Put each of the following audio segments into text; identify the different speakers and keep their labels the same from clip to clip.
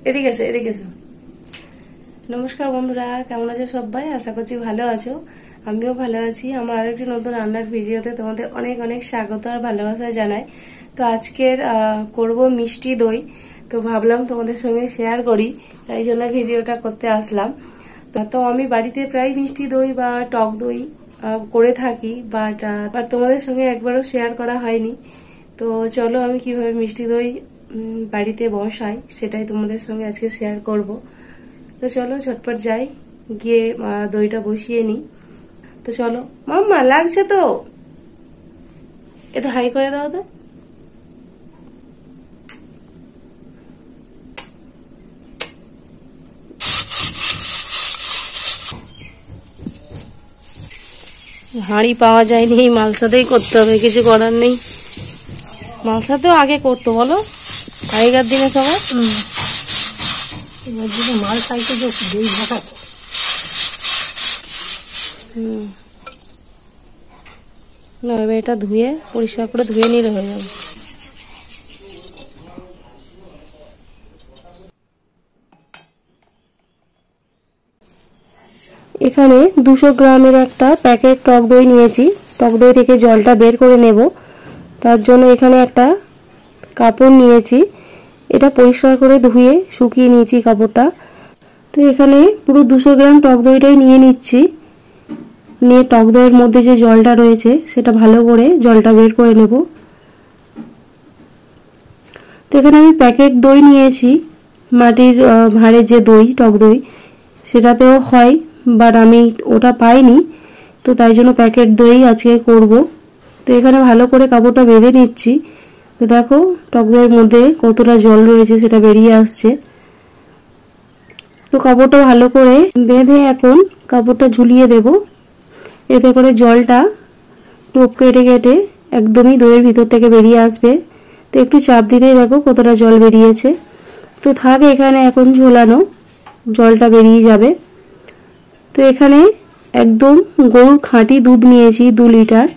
Speaker 1: এদিকে এসো, এদিকে এসো। নমস্কার বন্ধুরা, কেমন আছো সবাই? আশা করছি ভালো আছো। আমিও ভালো আছি। আমার আরেকটি নতুন রান্নার ভিডিওতে তোমাদের অনেক অনেক স্বাগত আর ভালোবাসা জানাই। তো আজকের করব মিষ্টি দই। তো ভাবলাম তোমাদের সঙ্গে শেয়ার করি, তাই জন্য ভিডিওটা করতে আসলাম। তো আমি বাড়িতে প্রায় মিষ্টি দই বা টক দই করে থাকি, বাট তোমাদের সঙ্গে একবারও শেয়ার করা হয়নি। তো চলো আমি কিভাবে মিষ্টি দই বাড়িতে বসাই সেটাই তোমাদের সঙ্গে আজকে শেয়ার করব। তো চলো ঝটপট যাই, গিয়ে দইটা বসিয়ে নিই। তো চলো। মাম্মা লাগছে তো, এ তো হাই করে দাও তো। হাঁড়ি পাওয়া যায়নি, এই মালসাতেই করতে হবে, কিছু করার নেই। মালসাতেও আগে করতো বলো, আগেকার দিনে সবাই। মাল চাইতে না, এবার এটা ধুয়ে পরিষ্কার করে ধুয়ে নিলে হয়ে যাবে। এখানে 200 গ্রামের একটা প্যাকেট টক দই নিয়েছি। টক দই থেকে জলটা বের করে নেব, তার জন্য এখানে একটা কাপড় নিয়েছি। এটা পরিষ্কার করে ধুয়ে শুকিয়ে নিয়েছি কাপড়টা। তো এখানে পুরো 200 গ্রাম টক দইটাই নিয়ে নিচ্ছি। নিয়ে টক দইয়ের মধ্যে যে জলটা রয়েছে সেটা ভালো করে জলটা বের করে নেব। তো এখানে আমি প্যাকেট দই নিয়েছি, মাটির ভাঁড়ের যে দই, টক দই, সেটাতেও হয়, বাট আমি ওটা পাইনি, তো তাই জন্য প্যাকেট দই আজকে করব। তো এখানে ভালো করে কাপড়টা বেঁধে নিচ্ছি। তো দেখো টক দইয়ের মধ্যে কতটা জল রয়েছে সেটা বেরিয়ে আসছে। তো কাপড়টা ভালো করে বেঁধে এখন কাপড়টা ঝুলিয়ে দেব, এতে করে জলটা টোপ কেটে কেটে একদমই দইয়ের ভিতর থেকে বেরিয়ে আসবে। তো একটু চাপ দিতেই দেখো কতটা জল বেরিয়েছে। তো থাক এখানে এখন ঝোলানো, জলটা বেরিয়ে যাবে। তো এখানে একদম গরুর খাঁটি দুধ নিয়েছি 2 লিটার।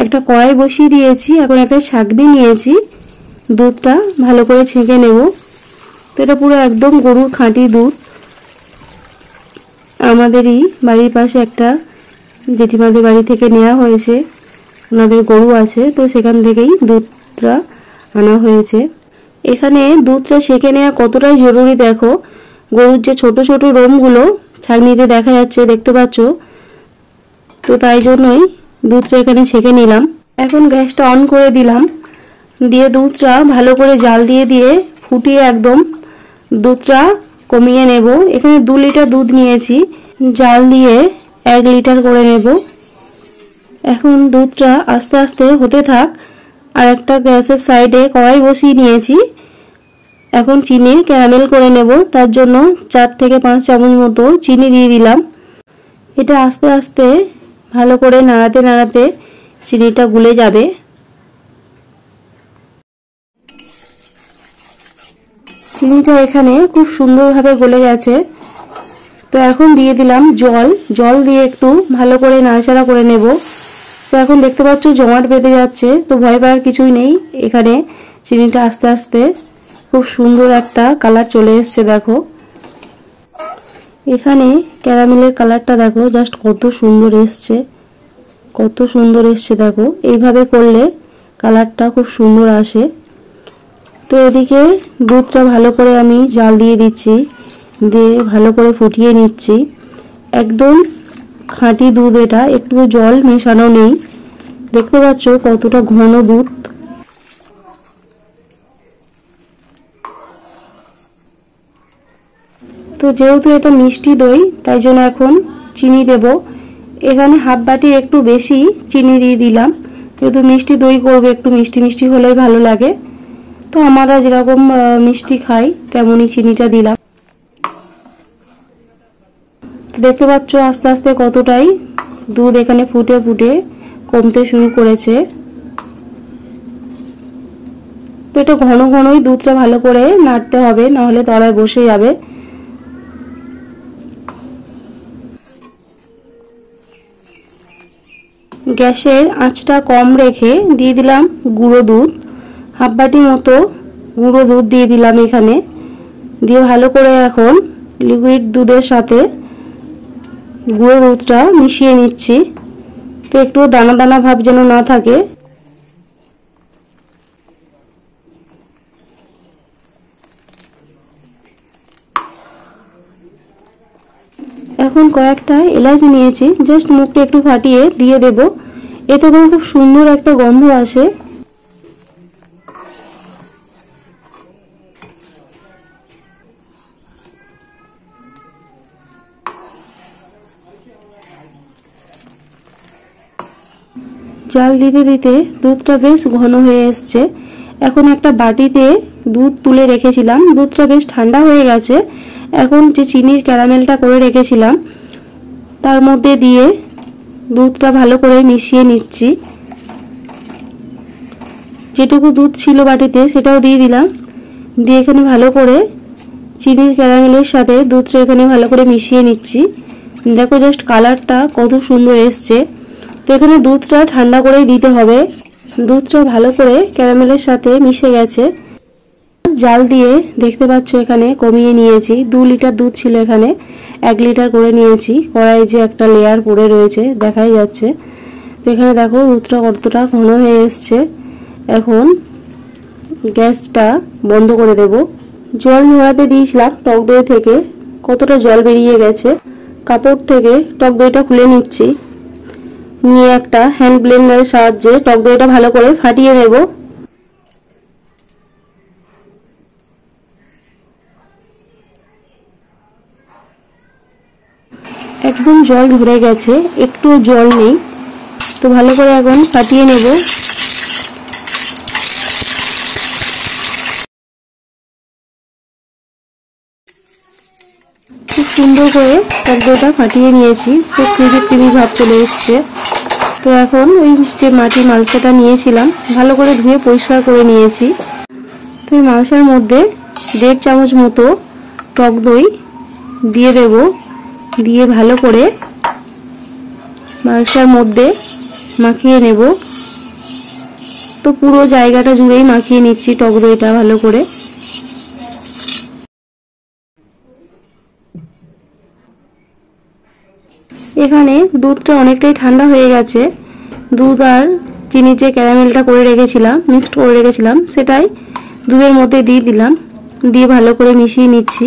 Speaker 1: একটা কড়াই বসিয়ে দিয়েছি, এখন একটা ছাঁকনি নিয়েছি, দুধটা ভালো করে ছেঁকে নেব। তো এটা পুরো একদম গরুর খাঁটি দুধ। আমাদেরই বাড়ির পাশে একটা জেঠিমাদের বাড়ি থেকে নেওয়া হয়েছে, ওনাদের গরু আছে, তো সেখান থেকেই দুধটা আনা হয়েছে। এখানে দুধটা ছেঁকে নেওয়া কতটাই জরুরি দেখো, গরুর যে ছোট ছোট লোমগুলো ছাঁকনিতে দেখা যাচ্ছে, দেখতে পাচ্ছ। তো তাই জন্যই দুধটা এখানে ছেঁকে নিলাম। এখন গ্যাসটা অন করে দিলাম, দিয়ে দুধটা ভালো করে জাল দিয়ে দিয়ে ফুটিয়ে একদম দুধটা কমিয়ে নেব। এখানে 2 লিটার দুধ নিয়েছি, জাল দিয়ে 1 লিটার করে নেব। এখন দুধটা আস্তে আস্তে হতে থাক। আর একটা গ্যাসের সাইডে কড়াই বসিয়ে নিয়েছি। এখন চিনি ক্যারামেল করে নেব, তার জন্য 4 থেকে 5 চামচ মতো চিনি দিয়ে দিলাম। এটা আস্তে আস্তে ভালো করে নাড়াতে নাড়াতে চিনিটা গুলে যাবে। চিনিটা এখানে খুব সুন্দরভাবে গলে গেছে। তো এখন দিয়ে দিলাম জল, জল দিয়ে একটু ভালো করে নাড়াচাড়া করে নেব। তো এখন দেখতে পাচ্ছ জমাট বেঁধে যাচ্ছে, তো ভয় পাওয়ার কিছুই নেই। এখানে চিনিটা আস্তে আস্তে খুব সুন্দর একটা কালার চলে এসছে দেখো। এখানে ক্যারামেলের কালারটা দেখো জাস্ট কত সুন্দর এসছে, কত সুন্দর এসছে দেখো। এইভাবে করলে কালারটা খুব সুন্দর আসে। তো এদিকে দুধটা ভালো করে আমি জাল দিয়ে দিচ্ছি, দিয়ে ভালো করে ফুটিয়ে নিচ্ছি। একদম খাঁটি দুধ, এটা একটু জল মেশানো নেই। দেখতে পাচ্ছ কতটা ঘন দুধ। তো যেহেতু এটা মিষ্টি দই, তাই জন্য এখন চিনি দেব। এখানে হাফ বাটি একটু বেশি চিনি দিয়ে দিলাম, যেহেতু মিষ্টি দই করবে, একটু মিষ্টি মিষ্টি হলেই ভালো লাগে। তো আমরা যেরকম মিষ্টি খাই তেমনই চিনিটা দিলাম। দেখতে পাচ্ছ আস্তে আস্তে কতটাই দুধ এখানে ফুটে ফুটে কমতে শুরু করেছে। তো এটা ঘন ঘনই দুধটা ভালো করে নাড়তে হবে, নাহলে তলায় বসে যাবে। গ্যাসের আঁচটা কম রেখে দিয়ে দিলাম গুঁড়ো দুধ, হাফ বাটি মতো গুঁড়ো দুধ দিয়ে দিলাম এখানে, দিয়ে ভালো করে এখন লিকুইড দুধের সাথে গুঁড়ো দুধটা মিশিয়ে নিচ্ছি। তো একটু দানা দানা ভাব যেন না থাকে। এখন কয়েকটা এলাচ নিয়েছি, জাস্ট মুখটা একটু ফাটিয়ে দিয়ে দেব। এতে করে খুব সুন্দর একটা গন্ধ আসে। জাল দিতে দিতে দুধটা বেশ ঘন হয়ে এসছে। এখন একটা বাটিতে দুধ তুলে রেখেছিলাম, দুধটা বেশ ঠান্ডা হয়ে গেছে। এখন যে চিনির ক্যারামেলটা করে রেখেছিলাম তার মধ্যে দিয়ে দুধটা ভালো করে মিশিয়ে নিচ্ছি। যেটুকু দুধ ছিল বাটিতে সেটাও দিয়ে দিলাম, দিয়ে এখানে ভালো করে চিনির ক্যারামেলের সাথে দুধটা এখানে ভালো করে মিশিয়ে নিচ্ছি। দেখো জাস্ট কালারটা কত সুন্দর এসছে। তো এখানে দুধটা ঠান্ডা করেই দিতে হবে। দুধটা ভালো করে ক্যারামেলের সাথে মিশে গেছে। জাল দিয়ে দেখতে পাচ্ছ এখানে কমিয়ে নিয়েছি। 2 লিটার দুধ ছিল, এখানে 1 লিটার করে নিয়েছি। কড়াই যে একটা লেয়ার পড়ে রয়েছে দেখাই যাচ্ছে। তো এখানে দেখো দুধটা কতটা ঘন হয়ে এসছে। এখন গ্যাসটা বন্ধ করে দেব। জল ঝরাতে দিয়েছিলাম টক দই থেকে, কতটা জল বেরিয়ে গেছে। কাপড় থেকে টক দইটা খুলে নিচ্ছি, নিয়ে একটা হ্যান্ড ব্লেন্ডারের সাহায্যে টক দইটা ভালো করে ফাটিয়ে নেব। একদম জল ধরে গেছে, একটু জল নেই। তো ভালো করে এখন ফাটিয়ে নেব। খুব সুন্দর করে টক দইটা ফাটিয়ে নিয়েছি, খুব ক্রিমি ভাব চলে এসছে। তো এখন ওই যে মাটির মালসাটা নিয়েছিলাম ভালো করে ধুয়ে পরিষ্কার করে নিয়েছি। তো এই মালসার মধ্যে 1.5 চামচ মতো টক দই দিয়ে দেব, দিয়ে ভালো করে মালসার মধ্যে মাখিয়ে নেব। তো পুরো জায়গাটা জুড়েই মাখিয়ে নিচ্ছি টক দইটা ভালো করে। এখানে দুধটা অনেকটাই ঠান্ডা হয়ে গেছে। দুধ আর চিনি যে ক্যারামেলটা করে রেখেছিলাম, মিক্সড করে রেখেছিলাম, সেটাই দুধের মধ্যে দিয়ে দিলাম, দিয়ে ভালো করে মিশিয়ে নিচ্ছি।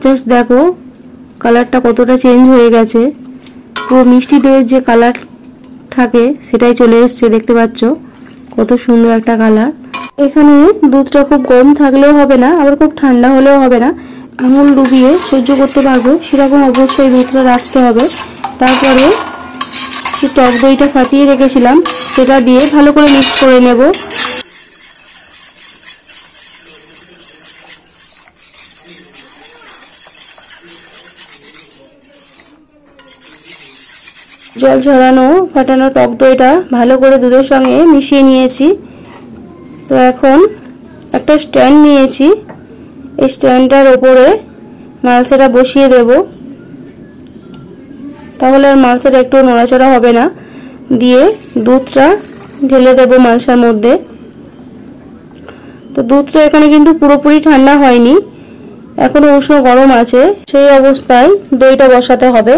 Speaker 1: জাস্ট দেখো কালারটা কতটা চেঞ্জ হয়ে গেছে। পুরো মিষ্টি দইয়ের যে কালার থাকে সেটাই চলে এসছে, দেখতে পাচ্ছ কত সুন্দর একটা কালার। এখানে দুধটা খুব গরম থাকলেও হবে না, আবার খুব ঠান্ডা হলেও হবে না। আঙুল ডুবিয়ে সহ্য করতে পারবো সেরকম অবস্থায় দুধটা রাখতে হবে। তারপরে যে টক দইটা ফাটিয়ে রেখেছিলাম সেটা দিয়ে ভালো করে মিক্স করে নেব। জল ঝরানো ফাটানো টক দইটা ভালো করে দুধের সঙ্গে মিশিয়ে নিয়েছি। তো এখন একটা স্ট্যান্ড নিয়েছি, এই স্ট্যান্ডটার ওপরে মালসাটা বসিয়ে দেব, তাহলে আর মালসাটা একটু নড়াচড়া হবে না। দিয়ে দুধটা ঢেলে দেব মালসার মধ্যে। তো দুধটা এখানে কিন্তু পুরোপুরি ঠান্ডা হয়নি, এখনো উষ্ণ গরম আছে, সেই অবস্থায় দইটা বসাতে হবে।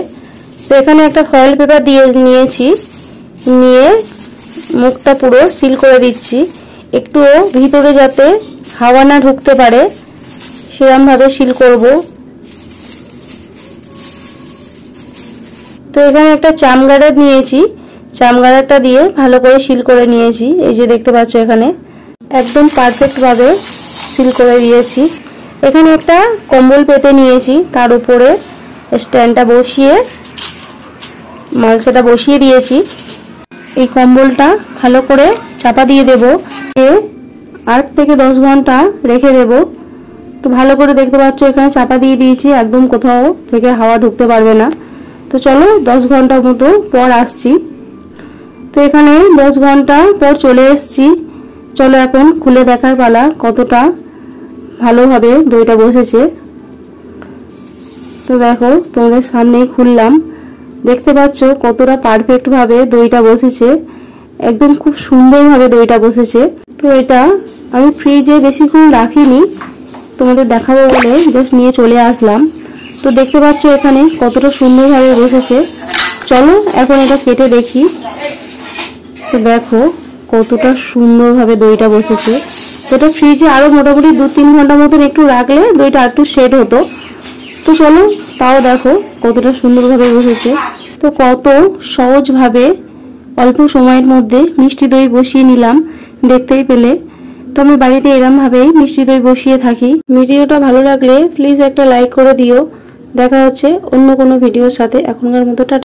Speaker 1: তো এখানে একটা ফয়েল পেপার দিয়ে নিয়েছি, নিয়ে মুখটা পুরো সিল করে দিচ্ছি। একটুও ভিতরে যাতে হাওয়া না ঢুকতে পারে সেরকমভাবে সিল করব। তো এখানে একটা চামগার্ডার নিয়েছি, চামগার্ডারটা দিয়ে ভালো করে সিল করে নিয়েছি। এই যে দেখতে পাচ্ছ এখানে একদম পারফেক্টভাবে সিল করে দিয়েছি। এখানে একটা কম্বল পেতে নিয়েছি, তার উপরে স্ট্যান্ডটা বসিয়ে মালসাটা বসিয়ে দিয়েছি। এই কম্বলটা ভালো করে চাপা দিয়ে দেব, 8 থেকে 10 ঘন্টা রেখে দেব। তো ভালো করে দেখতে পাচ্ছ এখানে চাপা দিয়ে দিয়েছি, একদম কোথাও থেকে হাওয়া ঢুকতে পারবে না। তো চলো 10 ঘন্টা মতো পর আসছি। তো এখানে 10 ঘন্টা পর চলে এসেছি। চলো এখন খুলে দেখার পালা কতটা ভালোভাবে দইটা বসেছে। তো দেখো তোমাদের সামনেই খুললাম, দেখতে পাচ্ছ কতটা পারফেক্টভাবে দইটা বসেছে, একদম খুব সুন্দরভাবে দইটা বসেছে। তো এটা আমি ফ্রিজে বেশিক্ষণ রাখিনি, তোমাদের দেখাবো বলে জাস্ট নিয়ে চলে আসলাম। তো দেখতে পাচ্ছ এখানে কতটা সুন্দরভাবে বসেছে। চলো এখন এটা কেটে দেখি। তো দেখো কতটা সুন্দরভাবে দইটা বসেছে। তো এটা ফ্রিজে আরও মোটামুটি 2-3 ঘন্টা মতন একটু রাখলে দইটা একটু সেট হতো। তো চলো, তাও দেখো কতটা সুন্দরভাবে বসেছে। তো কত সহজভাবে অল্প সময়ের মধ্যে মিষ্টি দই বসিয়ে নিলাম, দেখতেই পেলে। তো আমি বাড়িতে এরমভাবেই মিষ্টি দই বসিয়ে থাকি। ভিডিওটা ভালো লাগলে প্লিজ একটা লাইক করে দিও। দেখা হচ্ছে অন্য কোনো ভিডিওর সাথে। এখনকার মতো টাটা।